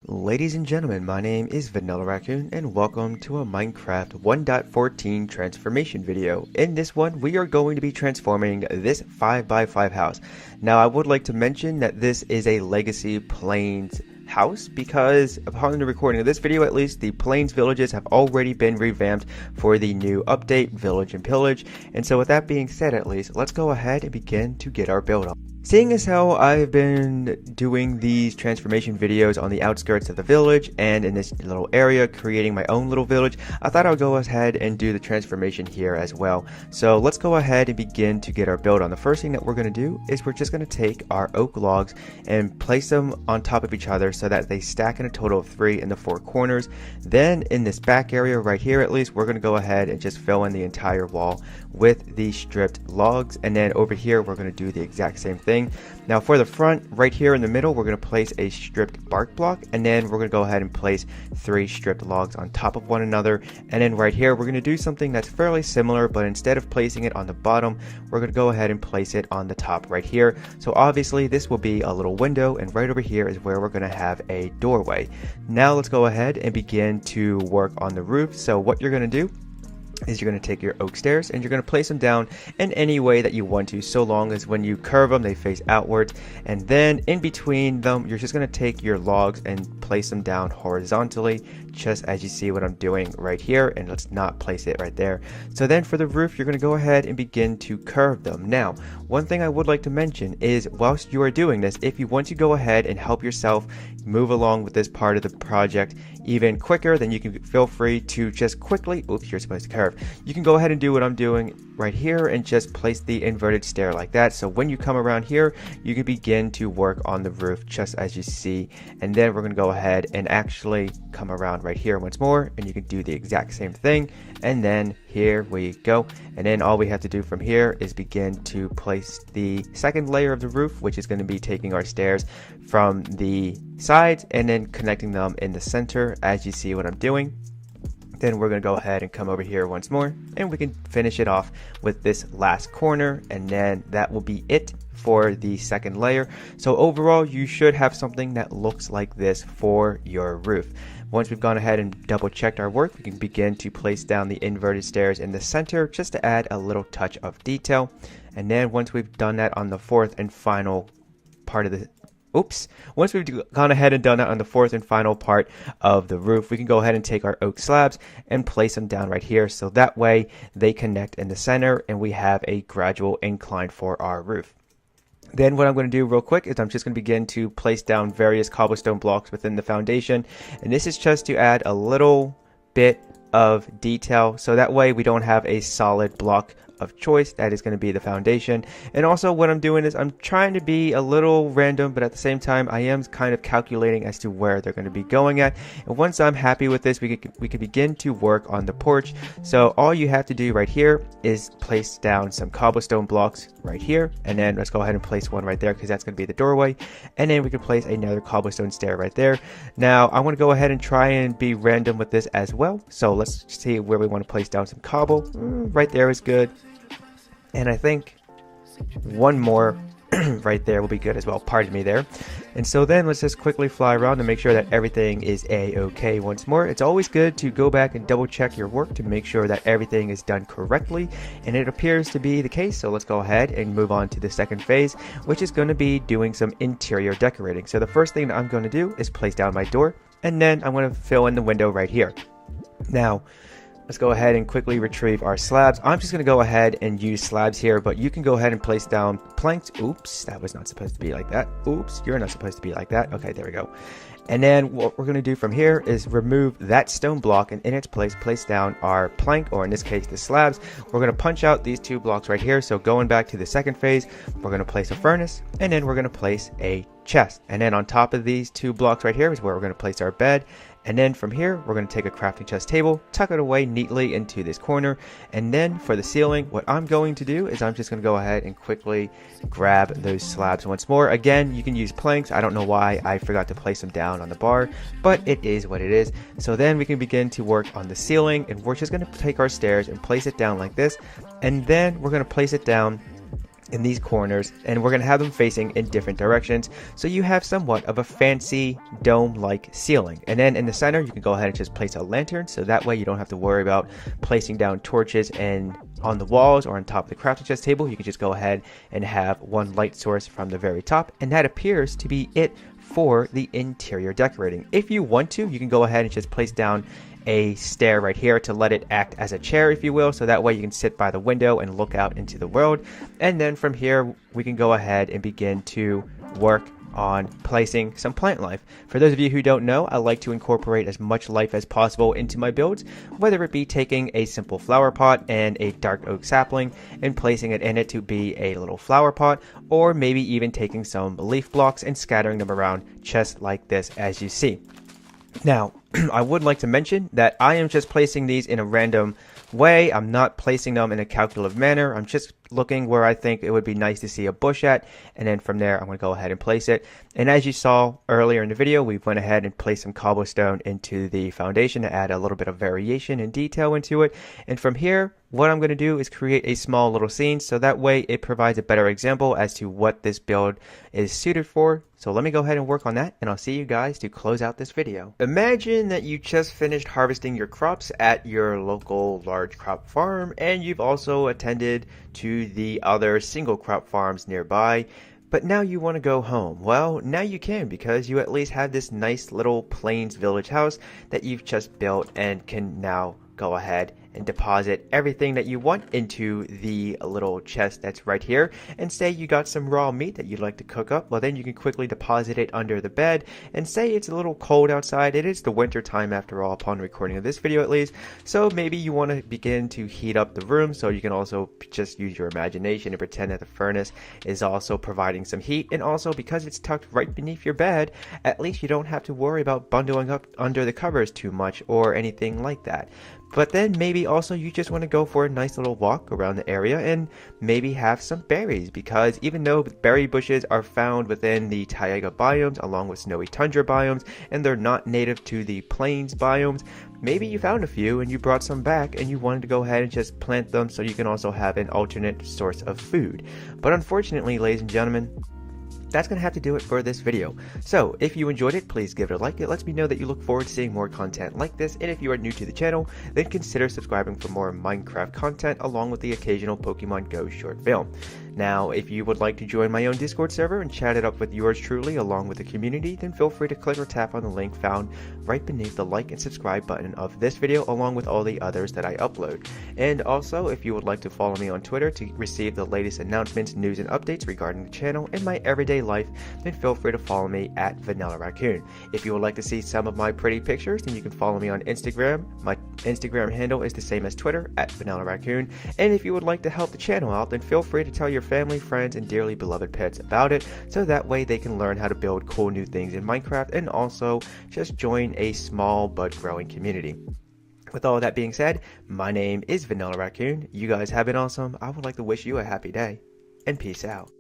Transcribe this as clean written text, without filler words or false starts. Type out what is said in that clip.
Ladies and gentlemen, my name is Vanillaraccoon and welcome to a Minecraft 1.14 transformation video. In this one, we are going to be transforming this 5x5 house. Now, I would like to mention that this is a Legacy Plains house because upon the recording of this video, at least, the Plains villages have already been revamped for the new update, Village and Pillage. And so with that being said, at least, let's go ahead and begin to get our build on. Seeing as how I've been doing these transformation videos on the outskirts of the village and in this little area creating my own little village, I thought I would go ahead and do the transformation here as well. So let's go ahead and begin to get our build on. The first thing that we're going to do is we're just going to take our oak logs and place them on top of each other so that they stack in a total of 3 in the 4 corners. Then in this back area right here, at least, we're going to go ahead and just fill in the entire wall with the stripped logs, and then over here we're going to do the exact same thing. Now for the front, right here in the middle, we're going to place a stripped bark block, and then we're going to go ahead and place 3 stripped logs on top of one another. And then right here we're going to do something that's fairly similar, but instead of placing it on the bottom, we're going to go ahead and place it on the top right here. So obviously this will be a little window, and right over here is where we're going to have a doorway. Now let's go ahead and begin to work on the roof. So what you're going to do is you're going to take your oak stairs and you're going to place them down in any way that you want to, so long as when you curve them they face outwards. And then in between them you're just going to take your logs and place them down horizontally, just as you see what I'm doing right here. And let's not place it right there. So then for the roof, you're going to go ahead and begin to curve them. Now, one thing I would like to mention is whilst you are doing this, if you want to go ahead and help yourself move along with this part of the project even quicker, then you can feel free to just quickly, oops, you're supposed to curve. You can go ahead and do what I'm doing right here and just place the inverted stair like that. So when you come around here, you can begin to work on the roof just as you see. And then we're going to go ahead and actually come around right here once more, and you can do the exact same thing. And then here we go. And then all we have to do from here is begin to place the second layer of the roof, which is going to be taking our stairs from the sides and then connecting them in the center, as you see what I'm doing. Then we're going to go ahead and come over here once more, and we can finish it off with this last corner, and then that will be it for the second layer. So overall, you should have something that looks like this for your roof. Once we've gone ahead and double checked our work, we can begin to place down the inverted stairs in the center just to add a little touch of detail. And then once we've done that on the fourth and final part of the once we've gone ahead and done that on the fourth and final part of the roof, we can go ahead and take our oak slabs and place them down right here, so that way they connect in the center and we have a gradual incline for our roof. Then what I'm going to do real quick is I'm just going to begin to place down various cobblestone blocks within the foundation, and this is just to add a little bit of detail, so that way we don't have a solid block of choice that is going to be the foundation. And also what I'm doing is I'm trying to be a little random, but at the same time I am kind of calculating as to where they're going to be going at. And once I'm happy with this, we can begin to work on the porch. So all you have to do right here is place down some cobblestone blocks right here, and then let's go ahead and place one right there because that's going to be the doorway. And then we can place another cobblestone stair right there. Now I want to go ahead and try and be random with this as well, so let's see where we want to place down some cobble. Right there is good. And I think one more right there will be good as well. Pardon me there. And so then let's just quickly fly around to make sure that everything is a-okay once more. It's always good to go back and double check your work to make sure that everything is done correctly. And it appears to be the case. So let's go ahead and move on to the second phase, which is going to be doing some interior decorating. So the first thing that I'm going to do is place down my door, and then I'm going to fill in the window right here. Now, let's go ahead and quickly retrieve our slabs. I'm just going to go ahead and use slabs here, but you can go ahead and place down planks. Oops, that was not supposed to be like that. Oops, you're not supposed to be like that. Okay, there we go. And then what we're going to do from here is remove that stone block, and in its place down our plank, or in this case the slabs. We're going to punch out these 2 blocks right here. So going back to the second phase, we're going to place a furnace, and then we're going to place a chest. And then on top of these 2 blocks right here is where we're going to place our bed. And then from here, we're going to take a crafting chest table, tuck it away neatly into this corner. And then for the ceiling, what I'm going to do is I'm just going to go ahead and quickly grab those slabs once more. Again, you can use planks. I don't know why I forgot to place them down on the bar, but it is what it is. So then we can begin to work on the ceiling, and we're just going to take our stairs and place it down like this. And then we're going to place it down in these corners, and we're going to have them facing in different directions, so you have somewhat of a fancy dome-like ceiling. And then in the center, you can go ahead and just place a lantern, so that way you don't have to worry about placing down torches and on the walls or on top of the crafting chest table. You can just go ahead and have one light source from the very top, and that appears to be it for the interior decorating. If you want to, you can go ahead and just place down a stair right here to let it act as a chair, if you will, so that way you can sit by the window and look out into the world. And then from here we can go ahead and begin to work on placing some plant life. For those of you who don't know, I like to incorporate as much life as possible into my builds, whether it be taking a simple flower pot and a dark oak sapling and placing it in it to be a little flower pot, or maybe even taking some leaf blocks and scattering them around just like this, as you see. Now, I would like to mention that I am just placing these in a random way. I'm not placing them in a calculative manner. I'm just looking where I think it would be nice to see a bush at, and then from there I'm going to go ahead and place it. And as you saw earlier in the video, we went ahead and placed some cobblestone into the foundation to add a little bit of variation and detail into it. And from here, what I'm going to do is create a small little scene, so that way it provides a better example as to what this build is suited for. So let me go ahead and work on that, and I'll see you guys to close out this video. Imagine that you just finished harvesting your crops at your local large crop farm, and you've also attended to the other single crop farms nearby. But now you want to go home. Well, now you can, because you at least have this nice little plains village house that you've just built and can now go ahead and deposit everything that you want into the little chest that's right here. And say you got some raw meat that you'd like to cook up, well then you can quickly deposit it under the bed. And say it's a little cold outside, it is the winter time after all, upon recording of this video at least, so maybe you want to begin to heat up the room, so you can also just use your imagination and pretend that the furnace is also providing some heat. And also, because it's tucked right beneath your bed, at least you don't have to worry about bundling up under the covers too much or anything like that. But then maybe also you just want to go for a nice little walk around the area and maybe have some berries, because even though berry bushes are found within the taiga biomes along with snowy tundra biomes, and they're not native to the plains biomes, maybe you found a few and you brought some back and you wanted to go ahead and just plant them so you can also have an alternate source of food. But unfortunately, ladies and gentlemen, that's going to have to do it for this video. So if you enjoyed it, please give it a like. It lets me know that you look forward to seeing more content like this. And if you are new to the channel, then consider subscribing for more Minecraft content along with the occasional Pokemon Go short film. Now, if you would like to join my own Discord server and chat it up with yours truly along with the community, then feel free to click or tap on the link found right beneath the like and subscribe button of this video, along with all the others that I upload. And also, if you would like to follow me on Twitter to receive the latest announcements, news, and updates regarding the channel and my everyday life, then feel free to follow me at Vanillaraccoon. If you would like to see some of my pretty pictures, then you can follow me on Instagram. My Instagram handle is the same as Twitter, at Vanillaraccoon. And if you would like to help the channel out, then feel free to tell your family, friends, and dearly beloved pets about it, so that way they can learn how to build cool new things in Minecraft and also just join a small but growing community. With all that being said, my name is Vanillaraccoon. You guys have been awesome. I would like to wish you a happy day, and peace out.